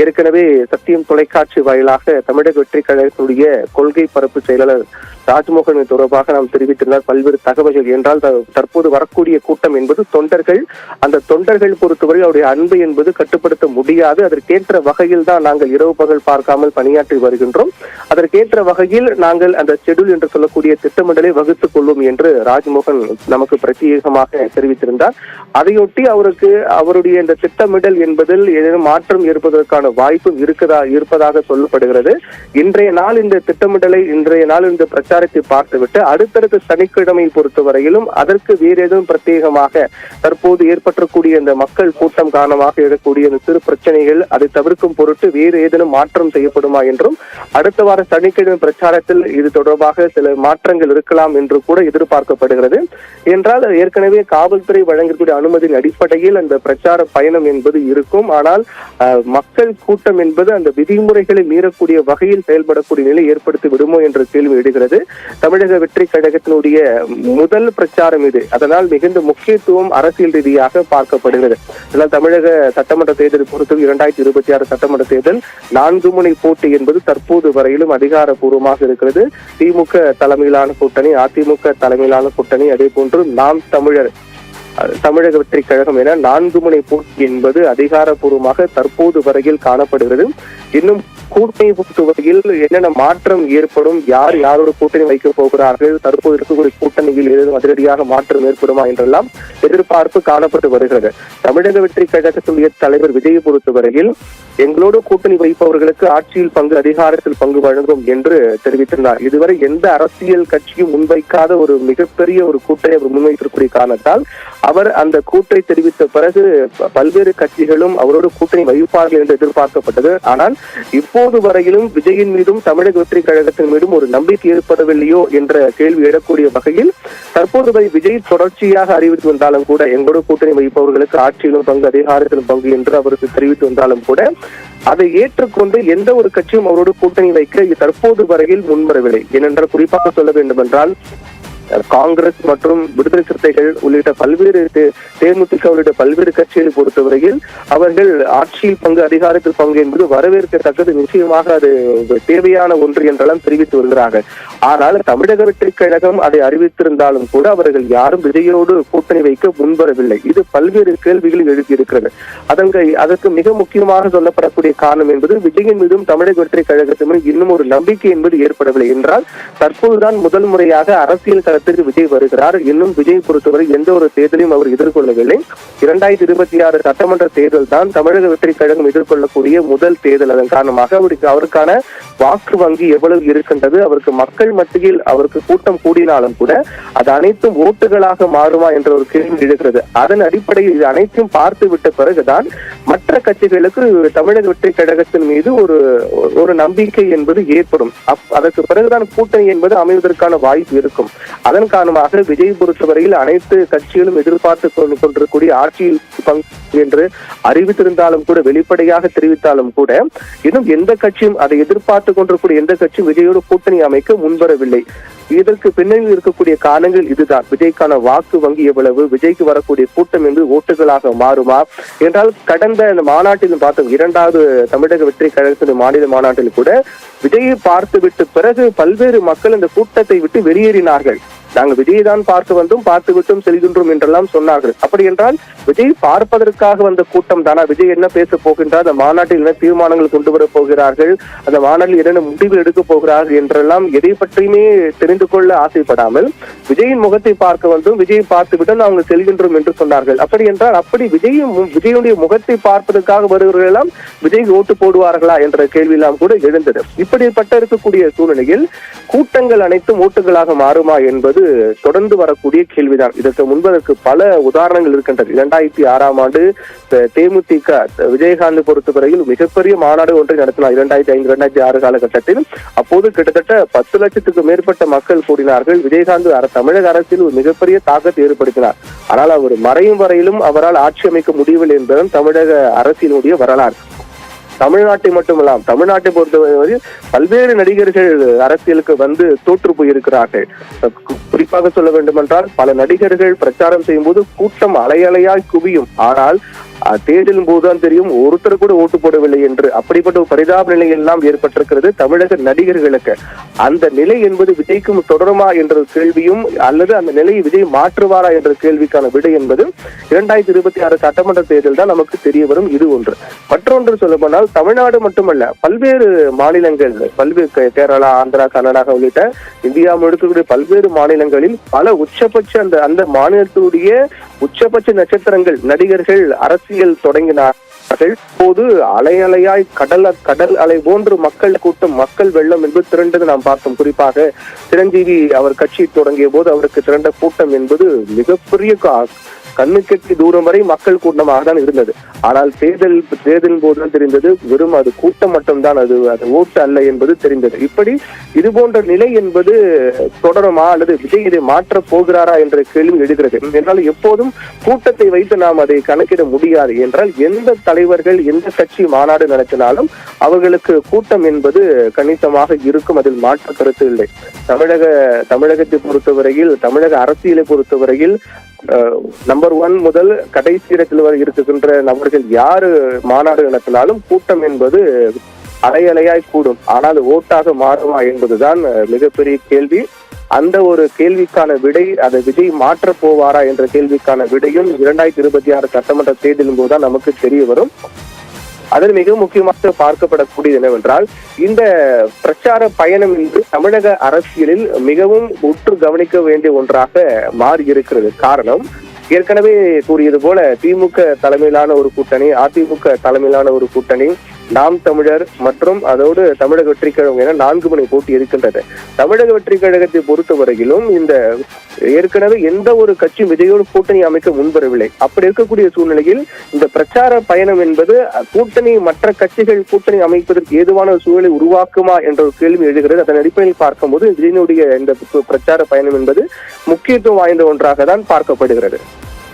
ஏற்கனவே சத்தியம் தொலைக்காட்சி வாயிலாக தமிழக வெற்றி கழகத்தினுடைய கொள்கை பரப்பு செயலாளர் ராஜ்மோகன் தொடர்பாக நாம் தெரிவித்திருந்தார் பல்வேறு தகவல்கள். என்றால் தற்போது வரக்கூடிய கூட்டம் என்பது தொண்டர்கள், அந்த தொண்டர்கள் பொறுத்தவரை அவருடைய அன்பு என்பது கட்டுப்படுத்த முடியாது. அதற்கேற்ற வகையில் தான் நாங்கள் இரவு பகல் பார்க்காமல் பணியாற்றி வருகின்றோம். அதற்கேற்ற வகையில் நாங்கள் அந்த ஷெட்யூல் என்று சொல்லக்கூடிய திட்டமிடலை வகுத்துக் கொள்வோம் என்று ராஜ்மோகன் நமக்கு பிரத்யேகமாக தெரிவித்திருந்தார். அதையொட்டி அவருடைய இந்த திட்டமிடல் என்பதில் ஏதேனும் மாற்றம் ஏற்பதற்கான வாய்ப்பும் இருப்பதாக சொல்லப்படுகிறது. இன்றைய நாள் இந்த திட்டமிடலை, இன்றைய நாள் இந்த பிரச்சாரத்தை பார்த்துவிட்டு அடுத்தடுத்த சனிக்கிழமை பொறுத்தவரையிலும் அதற்கு வேறு ஏதும் பிரத்யேகமாக தற்போது ஏற்பட்டக்கூடிய இந்த மக்கள் கூட்டம் காரணமாக எழக்கூடிய சிறு பிரச்சனைகள் அதை தவிர்க்கும் பொருட்டு வேறு ஏதேனும் மாற்றம் செய்யப்படுமா என்றும், அடுத்த வார சனிக்கிழமை பிரச்சாரத்தில் இது தொடர்பாக சில மாற்றங்கள் இருக்கலாம் என்று கூட எதிர்பார்க்கப்படுகிறது. என்றால் ஏற்கனவே காவல்துறை வழங்கக்கூடிய அனுமதியின் அடிப்படையில் அந்த பிரச்சார பயணம் என்பது இருக்கும். ஆனால் மக்கள் கூட்டம் என்பது அந்த விதிமுறைகளை மீறக்கூடிய வகையில் செயல்படக்கூடிய நிலை ஏற்படுத்தி விடுமோ என்ற கேள்வி எழுகிறது. தமிழக வெற்றி கழகத்தினுடைய முதல் பிரச்சாரம் இது. அதனால் மிகுந்த முக்கியத்துவம் அரசியல் ரீதியாக பார்க்கப்படுகிறது. இதனால் தமிழக சட்டமன்ற தேர்தல் பொறுத்து 2026 சட்டமன்ற தேர்தல் 4 முனை போட்டி என்பது தற்போது வரையிலும் அதிகாரப்பூர்வமாக இருக்கிறது. திமுக தலைமையிலான கூட்டணி, அதிமுக தலைமையிலான கூட்டணி, அதே போன்று நாம் தமிழர், தமிழக வெற்றி கழகம் என 4 முனை போட்டி என்பது அதிகாரப்பூர்வமாக தற்போது வரையில் காணப்படுகிறது. இன்னும் கூட்டணி பொறுத்தவரையில் என்னென்ன மாற்றம் ஏற்படும், யார் யாரோட கூட்டணி வைக்கப் போகிறார்கள், தற்போது இருக்கக்கூடிய கூட்டணியில் ஏதும் அதிரடியாக மாற்றம் ஏற்படுமா என்றெல்லாம் எதிர்பார்ப்பு காணப்பட்டு வருகிறது. தமிழக வெற்றி கழகத்துடைய தலைவர் விஜயை பொறுத்தவரையில் எங்களோடு கூட்டணி வைப்பவர்களுக்கு ஆட்சியில் பங்கு, அதிகாரத்தில் பங்கு வழங்கும் என்று தெரிவித்திருந்தார். இதுவரை எந்த அரசியல் கட்சியும் முன்வைக்காத ஒரு மிகப்பெரிய ஒரு கூட்டணி அவர் முன்வைத்திருக்கூடிய காரணத்தால் அவர் அந்த கூட்டை தெரிவித்த பிறகு பல்வேறு கட்சிகளும் அவரோடு கூட்டணி வைப்பார்கள் என்று எதிர்பார்க்கப்பட்டது. ஆனால் இப்போது வரையிலும் விஜயின் மீதும் தமிழக வெற்றி கழகத்தின் மீதும் ஒரு நம்பிக்கை ஏற்படவில்லையோ என்ற கேள்வி எழக்கூடிய வகையில் தற்போது வரை விஜய் தொடர்ச்சியாக அறிவித்து வந்தாலும் கூட எங்களோடு கூட்டணி வைப்பவர்களுக்கு ஆட்சியிலும் பங்கு, அதிகாரத்திலும் பங்கு என்று அவருக்கு தெரிவித்து வந்தாலும் கூட அதை ஏற்றுக்கொண்டு எந்த ஒரு கட்சியும் அவரோடு கூட்டணி வைக்க தற்போது வரையில் முன்வரவில்லை. ஏனென்றால் குறிப்பாக சொல்ல வேண்டும் என்றால் காங்கிரஸ் மற்றும் விடுதலை சிறுத்தைகள் உள்ளிட்ட பல்வேறு, தேமுதிக உள்ளிட்ட பல்வேறு கட்சிகளை பொறுத்தவரையில் அவர்கள் ஆட்சியில் பங்கு, அதிகாரத்தில் பங்கு என்பது வரவேற்கத்தக்கது, நிச்சயமாக அது தேவையான ஒன்று என்றெல்லாம் தெரிவித்து வருகிறார்கள். ஆனால் தமிழக வெற்றி கழகம் அதை அறிவித்திருந்தாலும் கூட அவர்கள் யாரும் விஜயோடு கூட்டணி வைக்க முன்வரவில்லை. இது பல்வேறு கேள்விகள் எழுப்பியிருக்கிறது. அதற்கு மிக முக்கியமாக சொல்லப்படக்கூடிய காரணம் என்பது விஜயின் மீதும் தமிழக வெற்றி கழகத்தின் இன்னும் ஒரு நம்பிக்கை என்பது ஏற்படவில்லை. என்றால் தற்போதுதான் முதல் முறையாக அரசியல் களத்திற்கு விஜய் வருகிறார். இன்னும் விஜய் பொறுத்தவரை எந்த ஒரு தேர்தலையும் அவர் எதிர்கொள்ளவில்லை. 2026 சட்டமன்ற தேர்தல் தான் தமிழக வெற்றி கழகம் எதிர்கொள்ளக்கூடிய முதல் தேர்தல். அதன் காரணமாக அவருக்கான வாக்கு வங்கி எவ்வளவு இருக்கின்றது, அவருக்கு மக்கள் மத்தியில் அவருக்கு கூட்டம் கூடினாலும் கூட அது அனைத்தும் ஓட்டுகளாக மாறுமா என்ற ஒரு கேள்வி எழுகிறது. அதன் அடிப்படையில் இது அனைத்தையும் பார்த்து விட்ட பிறகுதான் மற்ற கட்சிகளுக்கு தமிழக வெற்றி கழகத்தின் மீது ஒரு நம்பிக்கை என்பது ஏற்படும். அதற்கு பிறகுதான் கூட்டணி என்பது அமைவதற்கான வாய்ப்பு இருக்கும். அதன் காரணமாக விஜய் பொறுத்தவரையில் அனைத்து கட்சிகளும் எதிர்பார்த்து கொண்டிருக்கூடிய ஆட்சியில் பங்கு என்று அறிவித்திருந்தாலும் கூட, வெளிப்படையாக தெரிவித்தாலும் கூட, இன்னும் எந்த கட்சியும் அதை எதிர்பார்த்து கொண்டிருக்கூடிய எந்த கட்சியும் விஜயோடு கூட்டணி அமைக்க முன்வரவில்லை. இதற்கு பின்னணியில் இருக்கக்கூடிய காரணங்கள் இதுதான். விஜய்க்கான வாக்கு வங்கி எவ்வளவு, விஜய்க்கு வரக்கூடிய கூட்டம் என்று ஓட்டுகளாக மாறுமா என்றால், கடந்த இந்த மாநாட்டில் பார்த்தோம், 2வது தமிழக வெற்றி கழகத்தின் மாநில மாநாட்டில் கூட விஜயை பார்த்து விட்டு பிறகு பல்வேறு மக்கள் இந்த கூட்டத்தை விட்டு வெளியேறினார்கள். நாங்கள் விஜயை தான் பார்க்க வந்தோம், பார்த்து விட்டும் செல்கின்றோம் என்றெல்லாம் சொன்னார்கள். அப்படி என்றால் விஜய் பார்ப்பதற்காக வந்த கூட்டம் தானா? விஜய் என்ன பேச போகின்றார், அந்த மாநாட்டில் என்ன தீர்மானங்கள் கொண்டு வர போகிறார்கள், அந்த மாநாட்டில் என்னென்ன முடிவு எடுக்க போகிறார்கள் என்றெல்லாம் எதை பற்றியுமே தெரிந்து கொள்ள ஆசைப்படாமல் விஜயின் முகத்தை பார்க்க வந்தும் விஜயை பார்த்து விட்டு நாங்கள் செல்கின்றோம் என்று சொன்னார்கள். அப்படி என்றால் அப்படி விஜயுடைய முகத்தை பார்ப்பதற்காக வருகிறவர்கள் எல்லாம் விஜய் ஓட்டு போடுவார்களா என்ற கேள்வி எல்லாம் கூட எழுந்தது. இப்படிப்பட்ட இருக்கக்கூடிய சூழ்நிலையில் கூட்டங்கள் அனைத்தும் ஓட்டுகளாக மாறுமா என்பது தொடர்ந்து வரக்கூடிய கேள்விதான். இதற்கு முன்பதற்கு பல உதாரணங்கள் இருக்கின்றது. 2006ஆம் ஆண்டு தேமுதிக விஜயகாந்த் பொறுத்தவரையில் மிகப்பெரிய மாநாடு ஒன்றை நடத்தினார். 2005, 2006 காலகட்டத்தில் அப்போது கிட்டத்தட்ட 10 லட்சத்துக்கு மேற்பட்ட மக்கள் கூடினார்கள். விஜயகாந்த் தமிழக அரசில் ஒரு மிகப்பெரிய தாக்கத்தை ஏற்படுத்தினார். ஆனால் அவர் மறையும் வரையிலும் அவரால் ஆட்சி அமைக்க முடியவில்லை என்பதும் தமிழக அரசினுடைய வரலாறு. தமிழ்நாட்டை மட்டுமல்லாம், தமிழ்நாட்டை பொறுத்தவரை பல்வேறு நடிகர்கள் அரசியலுக்கு வந்து தோற்று போயிருக்கிறார்கள். குறிப்பாக சொல்ல வேண்டும் என்றால், பல நடிகர்கள் பிரச்சாரம் செய்யும் போது கூட்டம் அலையலையாய் குவியும். ஆனால் தேர்தலின் போதுதான் தெரியும் ஒருத்தர் கூட ஓட்டு போடவில்லை என்று. அப்படிப்பட்ட ஒரு பரிதாப நிலை எல்லாம் ஏற்பட்டிருக்கிறது தமிழக நடிகர்களுக்கு. அந்த நிலை என்பது விஜய்க்கும் தொடருமா என்ற கேள்வியும் அல்லது அந்த நிலையை விஜய் மாற்றுவாரா என்ற கேள்விக்கான விடை என்பது 2026 சட்டமன்ற தேர்தல் தான் நமக்கு தெரிய வரும். இது ஒன்று. மற்றொன்று சொல்ல போனால் தமிழ்நாடு மட்டுமல்ல, பல்வேறு மாநிலங்கள், பல்வேறு கேரளா, ஆந்திரா, கர்நாடகா உள்ளிட்ட இந்தியா முழுக்கக்கூடிய பல்வேறு மாநிலங்களில் பல உச்சபட்ச அந்த மாநிலத்துடைய உச்சபட்ச நட்சத்திரங்கள், நடிகர்கள் அரசியல் தொடங்கினார். போது அலை அலையாய் கடல் அலை போன்று மக்கள் கூட்டம், மக்கள் வெள்ளம் என்பது திரண்டது நாம் பார்த்தோம். குறிப்பாக சிரஞ்சீவி அவர் கட்சி தொடங்கிய போது அவருக்கு திரண்ட கூட்டம் என்பது மிகப்பெரிய கண்ணுக்கெட்டி தூரம் வரை மக்கள் கூட்டமாக தான் இருந்தது. ஆனால் தேர்தலின் போதுதான் தெரிந்தது வெறும் அது கூட்டம் மட்டும்தான், அது ஓட்டு அல்ல என்பது தெரிந்தது. இப்படி இது போன்ற நிலை என்பது தொடருமா அல்லது விஜய் இதை மாற்ற போகிறாரா என்ற கேள்வி எழுகிறது. என்றால் எப்போதும் கூட்டத்தை வைத்து நாம் அதை கணக்கிட முடியாது. என்றால் எந்த தலைவர்கள் எந்த கட்சி மாநாடு நடத்தினாலும் அவர்களுக்கு கூட்டம் என்பது கணிசமாக இருக்கும். அதில் மாற்ற கருத்து இல்லை. தமிழகத்தை பொறுத்தவரையில், தமிழக அரசியலை பொறுத்தவரையில் நம்பர் 1 முதல் கடைசி இடத்தில் வரை இருக்கின்ற நபர்கள் யாரு மாநாடு நடத்தினாலும் கூட்டம் என்பது அலையலையாய் கூடும். ஆனால் ஓட்டாக மாறுமா என்பதுதான் மிகப்பெரிய கேள்வி. அந்த ஒரு கேள்விக்கான விடை, அதை விஜய் மாற்ற போவாரா என்ற கேள்விக்கான விடையும் 2026 சட்டமன்ற தேர்தலின் போதுதான் நமக்கு தெரிய வரும். அதில் மிக முக்கியமாக பார்க்கப்படக்கூடியது என்னவென்றால், இந்த பிரச்சார பயணம் என்று தமிழக அரசியலில் மிகவும் உற்று கவனிக்க வேண்டிய ஒன்றாக மாறி இருக்கிறது. காரணம், ஏற்கனவே கூறியது போல திமுக தலைமையிலான ஒரு கூட்டணி, அதிமுக தலைமையிலான ஒரு கூட்டணி, நாம் தமிழர் மற்றும் அதோடு தமிழக வெற்றி கழகம் என 4 முனை போட்டி இருக்கின்றது. தமிழக வெற்றி கழகத்தை பொறுத்தவரையிலும் இந்த ஏற்கனவே எந்த ஒரு கட்சி விஜயோடு கூட்டணி அமைக்க முன்வரவில்லை. அப்படி இருக்கக்கூடிய சூழ்நிலையில் இந்த பிரச்சார பயணம் என்பது மற்ற கட்சிகள் கூட்டணி அமைப்பதற்கு ஏதுவான சூழலை உருவாக்குமா என்ற ஒரு கேள்வி எழுகிறது. அதன் அடிப்படையில் பார்க்கும்போது விஜயனுடைய இந்த பிரச்சார பயணம் என்பது முக்கியத்துவம் வாய்ந்த ஒன்றாக தான் பார்க்கப்படுகிறது.